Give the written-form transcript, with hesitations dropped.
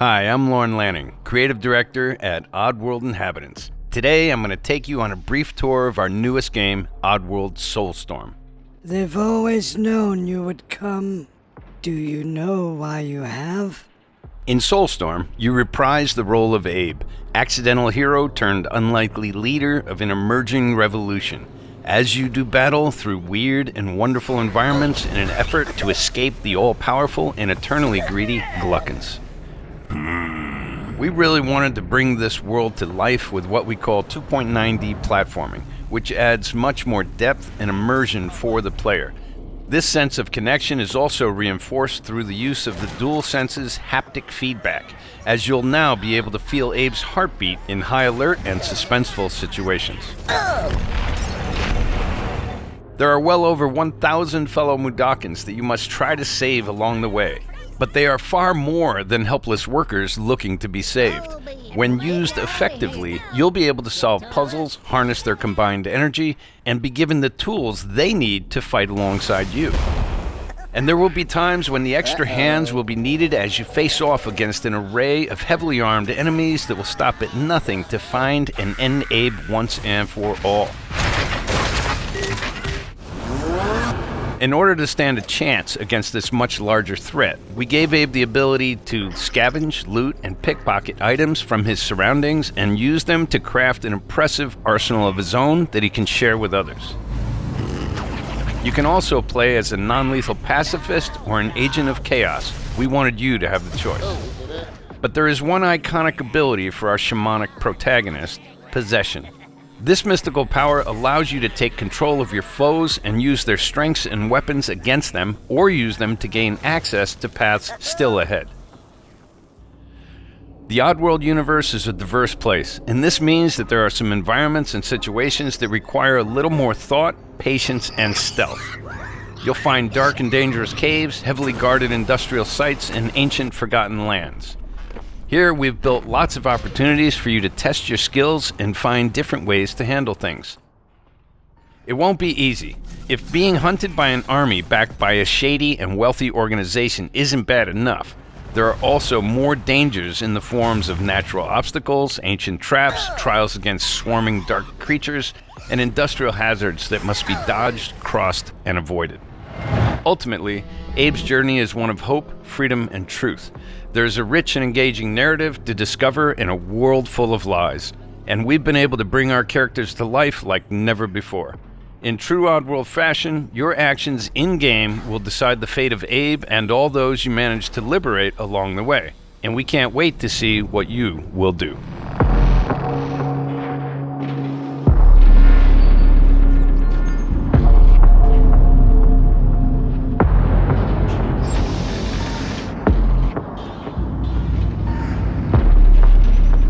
Hi, I'm Lorne Lanning, Creative Director at Oddworld Inhabitants. Today, I'm going to take you on a brief tour of our newest game, Oddworld Soulstorm. They've always known you would come. Do you know why you have? In Soulstorm, you reprise the role of Abe, accidental hero turned unlikely leader of an emerging revolution, as you do battle through weird and wonderful environments in an effort to escape the all-powerful and eternally greedy Gluckins. We really wanted to bring this world to life with what we call 2.9D platforming, which adds much more depth and immersion for the player. This sense of connection is also reinforced through the use of the DualSense's haptic feedback, as you'll now be able to feel Abe's heartbeat in high alert and suspenseful situations. There are well over 1,000 fellow Mudokons that you must try to save along the way. But they are far more than helpless workers looking to be saved. When used effectively, you'll be able to solve puzzles, harness their combined energy, and be given the tools they need to fight alongside you. And there will be times when the extra hands will be needed as you face off against an array of heavily armed enemies that will stop at nothing to find and end Abe once and for all. In order to stand a chance against this much larger threat, we gave Abe the ability to scavenge, loot, and pickpocket items from his surroundings and use them to craft an impressive arsenal of his own that he can share with others. You can also play as a non-lethal pacifist or an agent of chaos. We wanted you to have the choice. But there is one iconic ability for our shamanic protagonist, possession. This mystical power allows you to take control of your foes and use their strengths and weapons against them, or use them to gain access to paths still ahead. The Oddworld universe is a diverse place, and this means that there are some environments and situations that require a little more thought, patience, and stealth. You'll find dark and dangerous caves, heavily guarded industrial sites, and ancient forgotten lands. Here, we've built lots of opportunities for you to test your skills and find different ways to handle things. It won't be easy. If being hunted by an army backed by a shady and wealthy organization isn't bad enough, there are also more dangers in the forms of natural obstacles, ancient traps, trials against swarming dark creatures, and industrial hazards that must be dodged, crossed, and avoided. Ultimately, Abe's journey is one of hope, freedom, and truth. There's a rich and engaging narrative to discover in a world full of lies, and we've been able to bring our characters to life like never before. In true Oddworld fashion, your actions in-game will decide the fate of Abe and all those you manage to liberate along the way, and we can't wait to see what you will do.